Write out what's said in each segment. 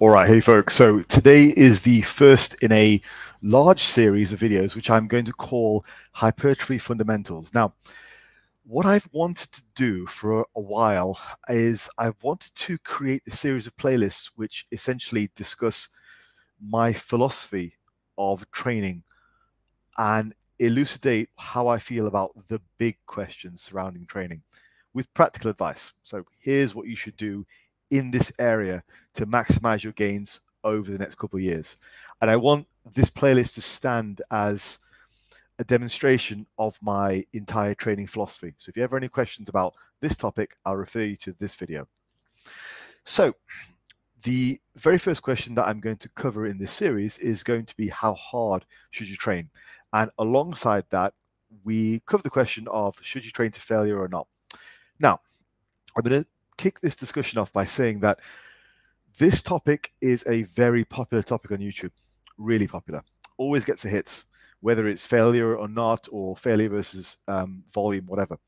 All right, hey folks, so today is the first in a large series of videos which I'm going to call Hypertrophy Fundamentals. Now, what I've wanted to do for a while is I've wanted to create a series of playlists which essentially discuss my philosophy of training and elucidate how I feel about the big questions surrounding training with practical advice. So here's what you should do in this area to maximize your gains over the next couple of years. And I want this playlist to stand as a demonstration of my entire training philosophy. So if you have any questions about this topic, I'll refer you to this video. So the very first question that I'm going to cover in this series is going to be how hard should you train? And alongside that, we cover the question of should you train to failure or not? Now, I'm going to kick this discussion off by saying that this topic is a very popular topic on YouTube, really popular, always gets the hits, whether it's failure or not, or failure versus volume, whatever.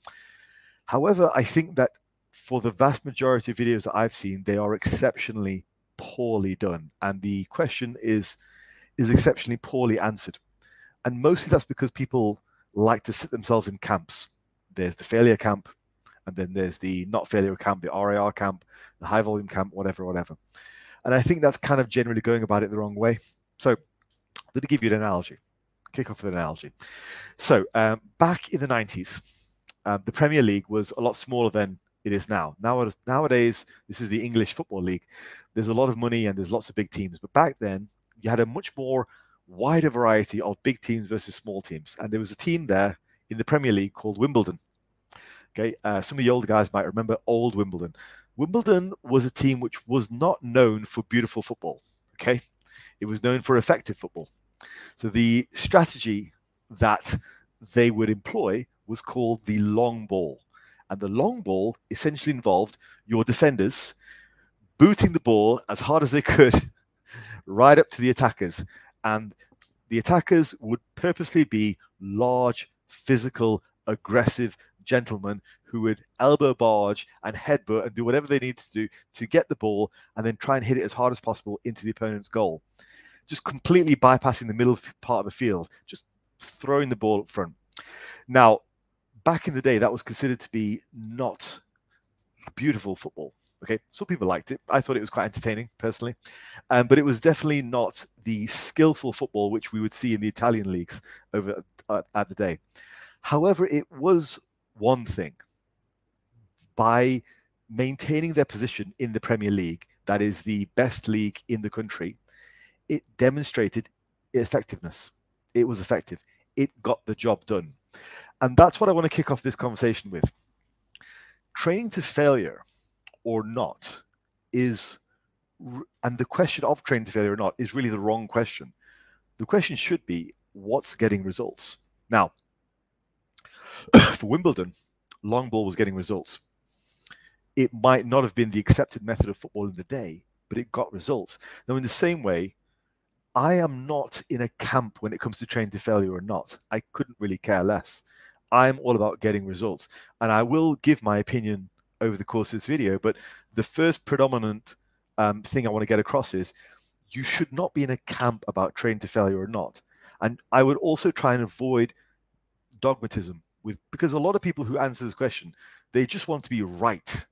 However, I think that for the vast majority of videos that I've seen, they are exceptionally poorly done. And the question is exceptionally poorly answered. And mostly that's because people like to sit themselves in camps. There's the failure camp, and then there's the not failure camp, the RAR camp, the high volume camp, whatever. And I think that's kind of generally going about it the wrong way. So I'm going to give you an analogy, kick off with an analogy. So back in the 90s, the Premier League was a lot smaller than it is now. Nowadays, this is the English Football League. There's a lot of money and there's lots of big teams. But back then, you had a much more wider variety of big teams versus small teams. And there was a team there in the Premier League called Wimbledon. Okay, some of the older guys might remember old Wimbledon. Wimbledon was a team which was not known for beautiful football. Okay, it was known for effective football. So the strategy that they would employ was called the long ball. And the long ball essentially involved your defenders booting the ball as hard as they could right up to the attackers. And the attackers would purposely be large, physical, aggressive gentlemen who would elbow barge and headbutt and do whatever they need to do to get the ball and then try and hit it as hard as possible into the opponent's goal. Just completely bypassing the middle part of the field, just throwing the ball up front. Now, back in the day, that was considered to be not beautiful football. Okay, some people liked it. I thought it was quite entertaining, personally. But it was definitely not the skillful football which we would see in the Italian leagues over at the day. However, it was one thing. By maintaining their position in the Premier League, that is the best league in the country, it demonstrated effectiveness. It was effective. It got the job done. And that's what I want to kick off this conversation with. Training to failure or not is, and the question of training to failure or not is really the wrong question. The question should be, what's getting results? Now, for Wimbledon, long ball was getting results. It might not have been the accepted method of football in the day, but it got results. Now, in the same way, I am not in a camp when it comes to training to failure or not. I couldn't really care less. I'm all about getting results. And I will give my opinion over the course of this video, but the first predominant thing I want to get across is you should not be in a camp about training to failure or not. And I would also try and avoid dogmatism because a lot of people who answer this question, they just want to be right.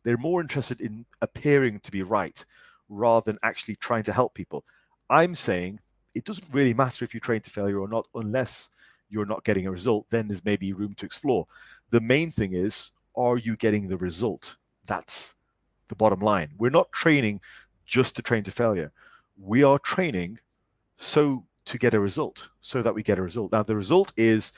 They're more interested in appearing to be right rather than actually trying to help people. I'm saying it doesn't really matter if you train to failure or not, unless you're not getting a result, then there's maybe room to explore. The main thing is, are you getting the result? That's the bottom line. We're not training just to train to failure. We are training to get a result, so that we get a result. Now, the result is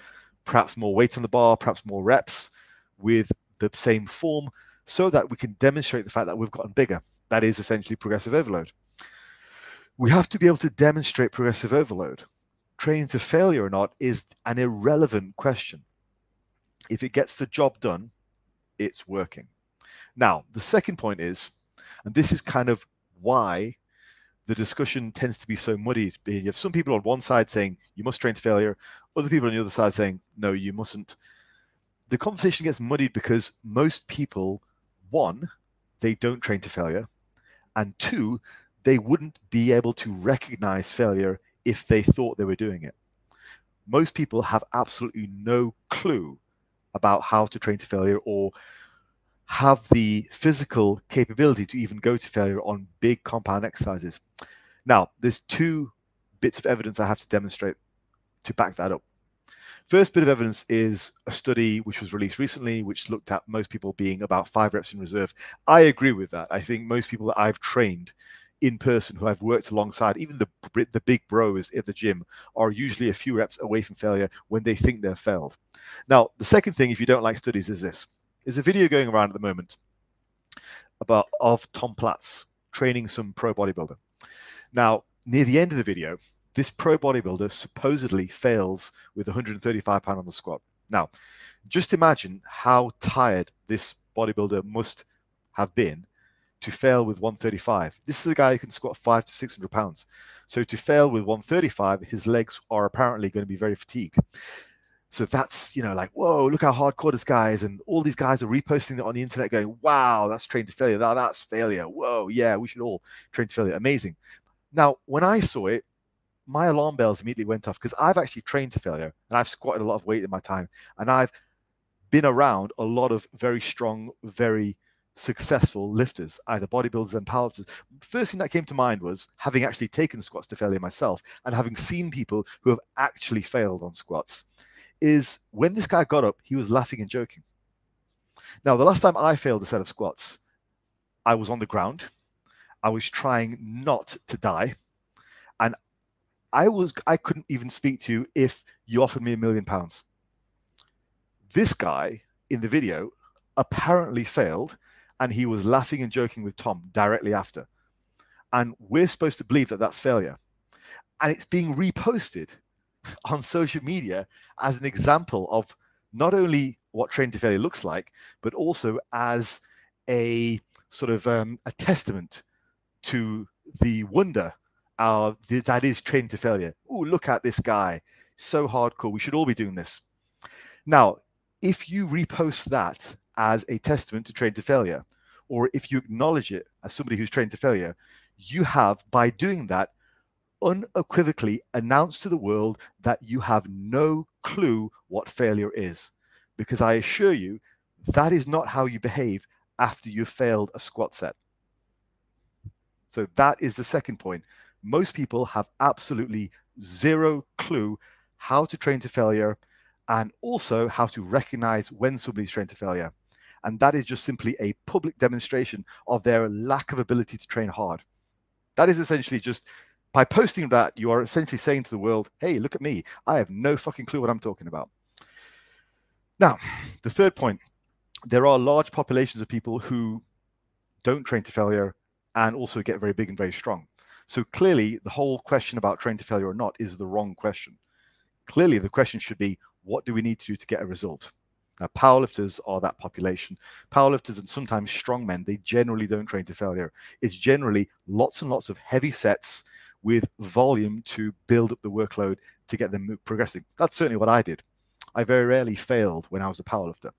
perhaps more weight on the bar, perhaps more reps with the same form, so that we can demonstrate the fact that we've gotten bigger. That is essentially progressive overload. We have to be able to demonstrate progressive overload. Training to failure or not is an irrelevant question. If it gets the job done, it's working. Now, the second point is, and this is kind of why the discussion tends to be so muddied. You have some people on one side saying you must train to failure, other people on the other side saying, no, you mustn't. The conversation gets muddied because most people, one, they don't train to failure, and two, they wouldn't be able to recognize failure if they thought they were doing it. Most people have absolutely no clue about how to train to failure or have the physical capability to even go to failure on big compound exercises. Now, there's two bits of evidence I have to demonstrate to back that up. First bit of evidence is a study which was released recently, which looked at most people being about 5 reps in reserve. I agree with that. I think most people that I've trained in person who I've worked alongside, even the big bros at the gym, are usually a few reps away from failure when they think they've failed. Now, the second thing, if you don't like studies, is this. There's a video going around at the moment of Tom Platz training some pro bodybuilder. Now, near the end of the video, this pro bodybuilder supposedly fails with 135 pounds on the squat. Now, just imagine how tired this bodybuilder must have been to fail with 135. This is a guy who can squat 500 to 600 pounds. So to fail with 135, his legs are apparently going to be very fatigued. So that's, you know, like, whoa, look how hardcore this guy is. And all these guys are reposting it on the internet going, wow, that's trained to failure. That's failure. Whoa, yeah, we should all train to failure. Amazing. Now, when I saw it, my alarm bells immediately went off because I've actually trained to failure and I've squatted a lot of weight in my time. And I've been around a lot of very strong, very successful lifters, either bodybuilders and powerlifters. First thing that came to mind was having actually taken squats to failure myself and having seen people who have actually failed on squats, is when this guy got up, he was laughing and joking. Now, the last time I failed a set of squats, I was on the ground. I was trying not to die. And I couldn't even speak to you if you offered me £1 million. This guy in the video apparently failed, and he was laughing and joking with Tom directly after. And we're supposed to believe that that's failure. And it's being reposted on social media as an example of not only what training to failure looks like, but also as a sort of a testament to the wonder that is training to failure. Oh, look at this guy. So hardcore. We should all be doing this. Now, if you repost that as a testament to training to failure, or if you acknowledge it as somebody who's trained to failure, you have, by doing that, unequivocally announced to the world that you have no clue what failure is. Because I assure you, that is not how you behave after you've failed a squat set. So that is the second point. Most people have absolutely zero clue how to train to failure and also how to recognize when somebody's trained to failure. And that is just simply a public demonstration of their lack of ability to train hard. That is essentially just, by posting that, you are essentially saying to the world, hey, look at me. I have no fucking clue what I'm talking about. Now, the third point, there are large populations of people who don't train to failure and also get very big and very strong. So clearly, the whole question about train to failure or not is the wrong question. Clearly, the question should be, what do we need to do to get a result? Now, powerlifters are that population. Powerlifters and sometimes strongmen, they generally don't train to failure. It's generally lots and lots of heavy sets with volume to build up the workload to get them progressing. That's certainly what I did. I very rarely failed when I was a powerlifter.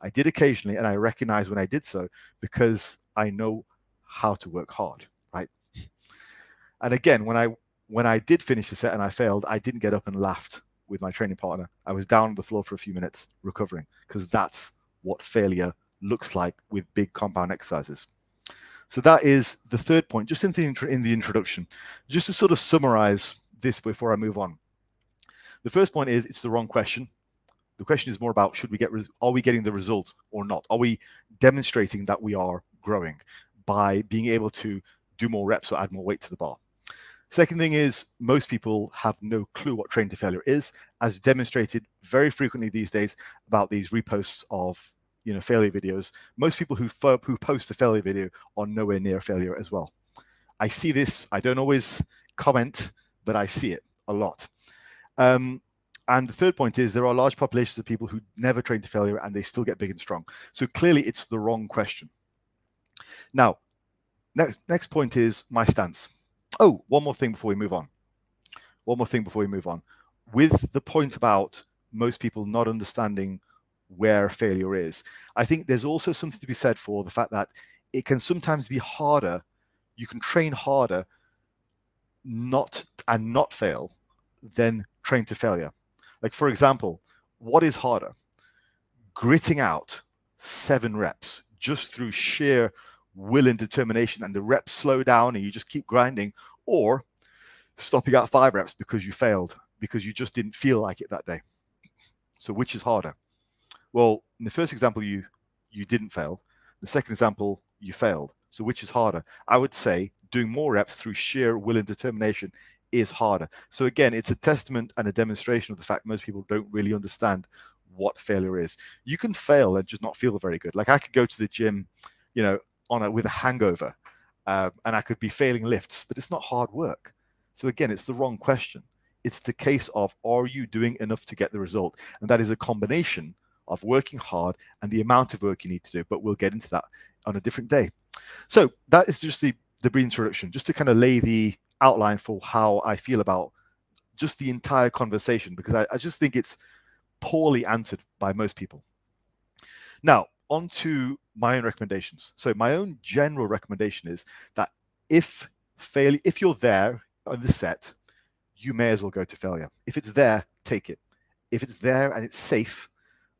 I did occasionally, and I recognize when I did so because I know how to work hard, right? And again, when I did finish the set and I failed, I didn't get up and laughed with my training partner. I was down on the floor for a few minutes recovering, because that's what failure looks like with big compound exercises. So that is the third point, just in the introduction. Just to sort of summarize this before I move on. The first point is, it's the wrong question. The question is more about, are we getting the results or not? Are we demonstrating that we are growing by being able to do more reps or add more weight to the bar? Second thing is, most people have no clue what training to failure is, as demonstrated very frequently these days about these reposts of, you know, failure videos. Most people who post a failure video are nowhere near failure as well. I see this. I don't always comment, but I see it a lot. And the third point is, there are large populations of people who never train to failure and they still get big and strong. So clearly it's the wrong question. Now, next point is my stance. Oh, one more thing before we move on. With the point about most people not understanding where failure is, I think there's also something to be said for the fact that it can sometimes be harder. You can train harder not fail than train to failure. Like, for example, what is harder? Gritting out 7 reps just through sheer will and determination, and the reps slow down and you just keep grinding, or stopping at 5 reps because you failed, because you just didn't feel like it that day. So which is harder? Well, in the first example, you didn't fail. The second example, you failed. So which is harder? I would say doing more reps through sheer will and determination is harder. So again, it's a testament and a demonstration of the fact most people don't really understand what failure is. You can fail and just not feel very good. Like, I could go to the gym, you know, with a hangover, and I could be failing lifts, but it's not hard work. So again, it's the wrong question. It's the case of, are you doing enough to get the result? And that is a combination of working hard and the amount of work you need to do, but we'll get into that on a different day. So that is just the brief introduction, just to kind of lay the outline for how I feel about just the entire conversation, because I just think it's poorly answered by most people. Now, on to my own recommendations. So my own general recommendation is that if you're there on the set, you may as well go to failure. If it's there, take it. If it's there and it's safe,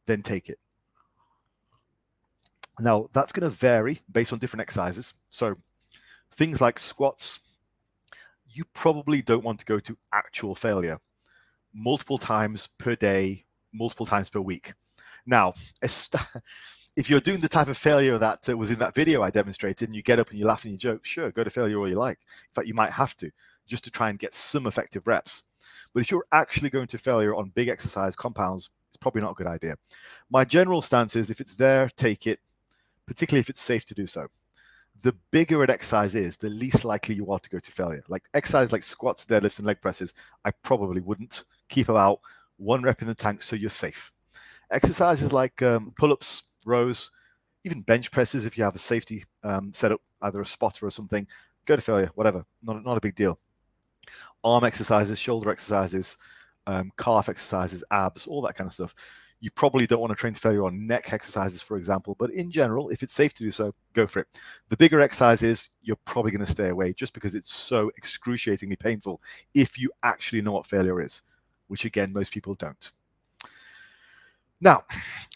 then take it. Now, that's going to vary based on different exercises. So things like squats, you probably don't want to go to actual failure multiple times per day, multiple times per week. Now, if you're doing the type of failure that was in that video I demonstrated, and you get up and you laugh and you joke, sure, go to failure all you like. In fact, you might have to, just to try and get some effective reps. But if you're actually going to failure on big exercise compounds, it's probably not a good idea. My general stance is, if it's there, take it, particularly if it's safe to do so. The bigger an exercise is, the least likely you are to go to failure. Like exercise like squats, deadlifts, and leg presses, I probably wouldn't. Keep about 1 rep in the tank so you're safe. Exercises like pull-ups, rows, even bench presses, if you have a safety setup, either a spotter or something, go to failure, whatever, not a big deal. Arm exercises, shoulder exercises, calf exercises, abs, all that kind of stuff. You probably don't want to train to failure on neck exercises, for example, but in general, if it's safe to do so, go for it. The bigger exercises, you're probably going to stay away, just because it's so excruciatingly painful if you actually know what failure is, which again, most people don't. Now,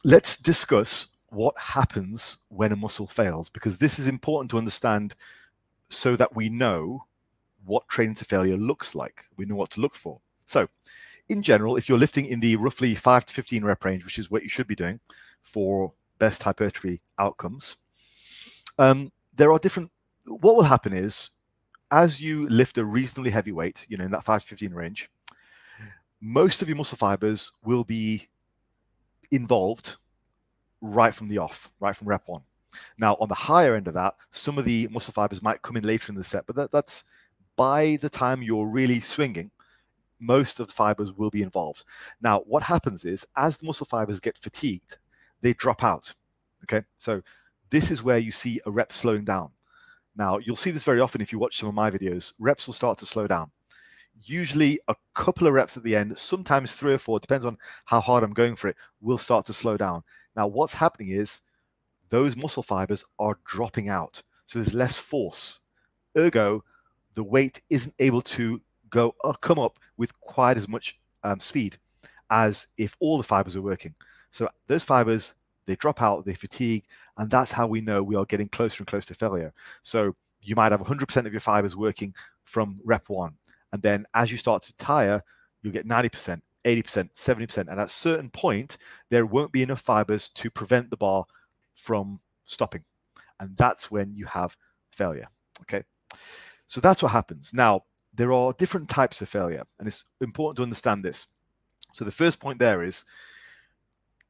let's discuss what happens when a muscle fails, because this is important to understand so that we know what training to failure looks like. We know what to look for. So in general, if you're lifting in the roughly 5 to 15 rep range, which is what you should be doing for best hypertrophy outcomes, there are different, what will happen is, as you lift a reasonably heavy weight, in that 5 to 15 range, most of your muscle fibers will be involved right from the off, right from rep 1. Now, on the higher end of that, some of the muscle fibers might come in later in the set, but that's by the time you're really swinging, most of the fibers will be involved. Now, what happens is, as the muscle fibers get fatigued, they drop out. Okay, so this is where you see a rep slowing down. Now, you'll see this very often if you watch some of my videos. Reps will start to slow down. Usually a couple of reps at the end, sometimes 3 or 4, depends on how hard I'm going for it, will start to slow down. Now, what's happening is those muscle fibers are dropping out. So there's less force. Ergo, the weight isn't able to come up with quite as much speed as if all the fibers are working. So those fibers, they drop out, they fatigue, and that's how we know we are getting closer and closer to failure. So you might have 100% of your fibers working from rep 1. And then as you start to tire, you'll get 90%, 80%, 70%. And at a certain point, there won't be enough fibers to prevent the bar from stopping. And that's when you have failure. Okay. So that's what happens. Now, there are different types of failure, and it's important to understand this. So the first point there is,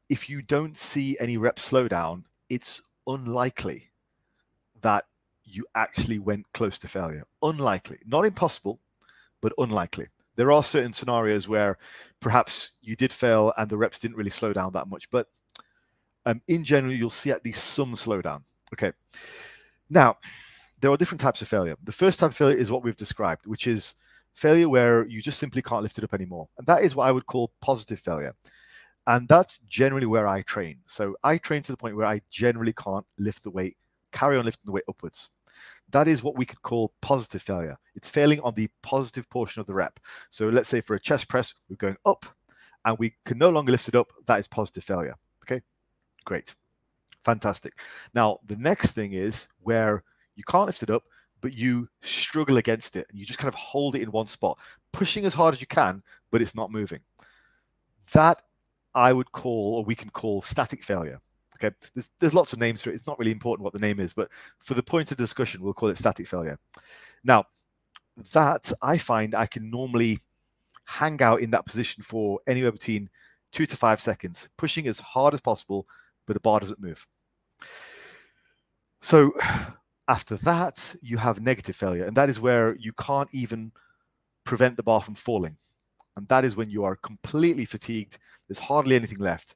if you don't see any rep slowdown, it's unlikely that you actually went close to failure. Unlikely. Not impossible, but unlikely. There are certain scenarios where perhaps you did fail and the reps didn't really slow down that much, but in general, you'll see at least some slowdown. Okay. Now, there are different types of failure. The first type of failure is what we've described, which is failure where you just simply can't lift it up anymore. And that is what I would call positive failure. And that's generally where I train. So I train to the point where I generally can't lift the weight, carry on lifting the weight upwards. that is what we could call positive failure. It's failing on the positive portion of the rep. So let's say for a chest press, we're going up and we can no longer lift it up. That is positive failure. Okay, great. Fantastic. Now, the next thing is where you can't lift it up, but you struggle against it and you just kind of hold it in one spot, pushing as hard as you can, but it's not moving. That I would call, or we can call, static failure. Okay, there's lots of names for it. It's not really important what the name is, but for the point of discussion, we'll call it static failure. Now, that I find I can normally hang out in that position for anywhere between 2 to 5 seconds, pushing as hard as possible, but the bar doesn't move. So after that, you have negative failure, and that is where you can't even prevent the bar from falling. And that is when you are completely fatigued. There's hardly anything left,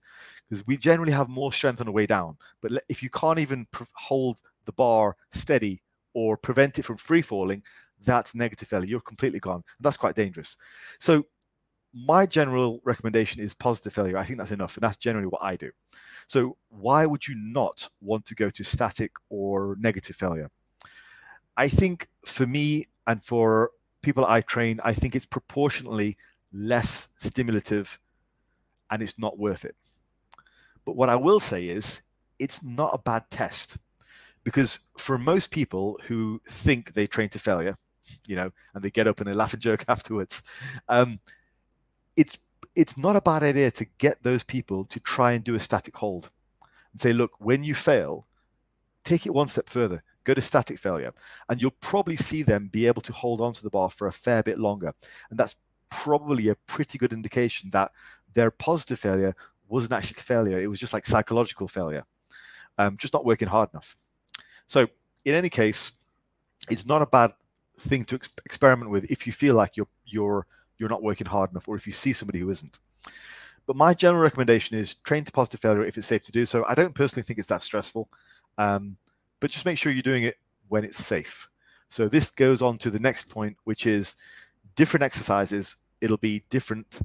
because we generally have more strength on the way down. But if you can't even hold the bar steady or prevent it from free falling, that's negative failure. You're completely gone. And that's quite dangerous. So my general recommendation is positive failure. I think that's enough. And that's generally what I do. So why would you not want to go to static or negative failure? I think for me and for people I train, I think it's proportionally less stimulative and it's not worth it. But what I will say is it's not a bad test, because for most people who think they train to failure, and they get up and they laugh and joke afterwards, it's not a bad idea to get those people to try and do a static hold and say, look, when you fail, take it one step further, go to static failure, and you'll probably see them be able to hold on to the bar for a fair bit longer. And that's probably a pretty good indication that their positive failure wasn't actually failure. It was just like psychological failure, just not working hard enough. So in any case, it's not a bad thing to experiment with if you feel like you're not working hard enough, or if you see somebody who isn't. But my general recommendation is train to positive failure if it's safe to do so. I don't personally think it's that stressful, but just make sure you're doing it when it's safe. So this goes on to the next point, which is different exercises. It'll be different.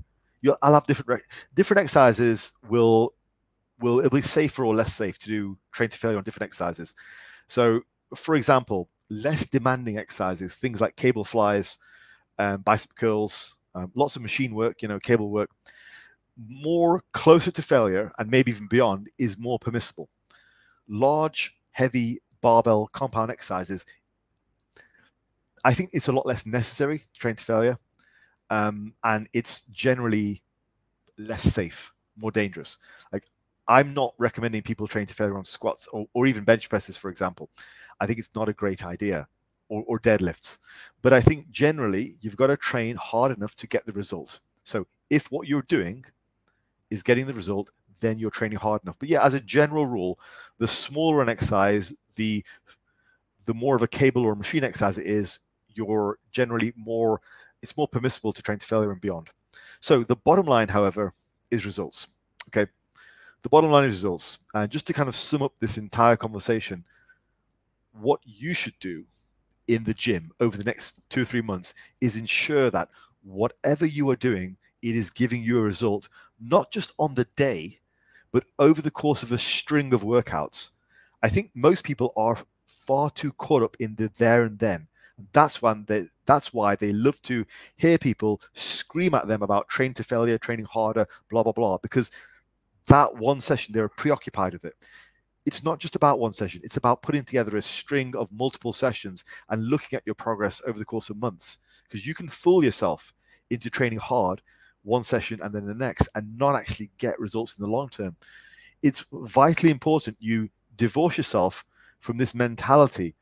I'll have different exercises. It'll be safer or less safe to do train to failure on different exercises. So, for example, less demanding exercises, things like cable flies, bicep curls, lots of machine work, cable work, more closer to failure and maybe even beyond is more permissible. Large, heavy barbell compound exercises, I think it's a lot less necessary to train to failure, and it's generally less safe, more dangerous. Like, I'm not recommending people train to failure on squats or even bench presses, for example. I think it's not a great idea, or deadlifts. But I think generally you've got to train hard enough to get the result. So if what you're doing is getting the result, then you're training hard enough. But yeah, as a general rule, the smaller an exercise, the more of a cable or machine exercise it is, you're generally it's more permissible to train to failure and beyond. So the bottom line, however, is results. Okay, the bottom line is results. And just to kind of sum up this entire conversation, what you should do in the gym over the next 2 or 3 months is ensure that whatever you are doing, it is giving you a result, not just on the day, but over the course of a string of workouts. I think most people are far too caught up in the there and then. That's why they love to hear people scream at them about train to failure, training harder, blah, blah, blah, because that one session, they're preoccupied with it. It's not just about one session. It's about putting together a string of multiple sessions and looking at your progress over the course of months, because you can fool yourself into training hard one session and then the next and not actually get results in the long term. It's vitally important you divorce yourself from this mentality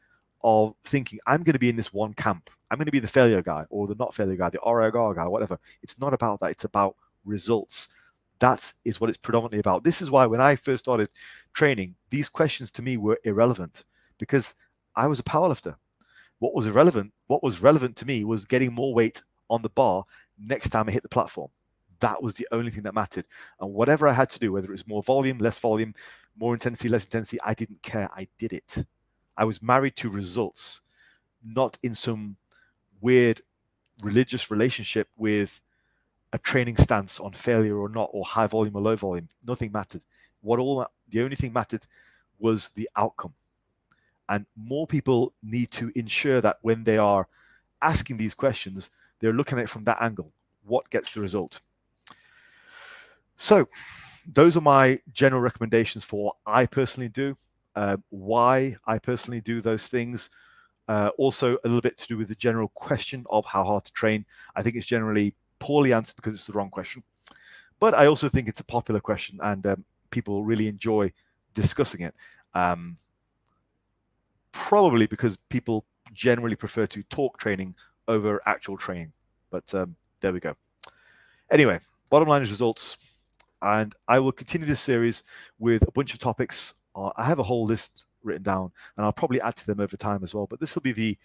of thinking, I'm going to be in this one camp. I'm going to be the failure guy or the not failure guy, the ROR guy, whatever. It's not about that. It's about results. That is what it's predominantly about. This is why when I first started training, these questions to me were irrelevant, because I was a powerlifter. What was relevant to me was getting more weight on the bar next time I hit the platform. That was the only thing that mattered. And whatever I had to do, whether it was more volume, less volume, more intensity, less intensity, I didn't care. I did it. I was married to results, not in some weird religious relationship with a training stance on failure or not, or high volume or low volume. Nothing mattered. The only thing mattered was the outcome. And more people need to ensure that when they are asking these questions, they're looking at it from that angle. What gets the result? So those are my general recommendations for what I personally do, why I personally do those things. Also a little bit to do with the general question of how hard to train. I think it's generally poorly answered because it's the wrong question. But I also think it's a popular question, and people really enjoy discussing it. Probably because people generally prefer to talk training over actual training. But there we go. Anyway, bottom line is results. And I will continue this series with a bunch of topics. I have a whole list written down, and I'll probably add to them over time as well. But this will be the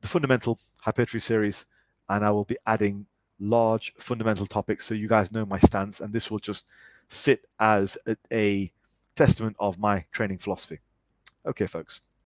fundamental hypertrophy series, and I will be adding large fundamental topics so you guys know my stance, and this will just sit as a testament of my training philosophy. Okay, folks.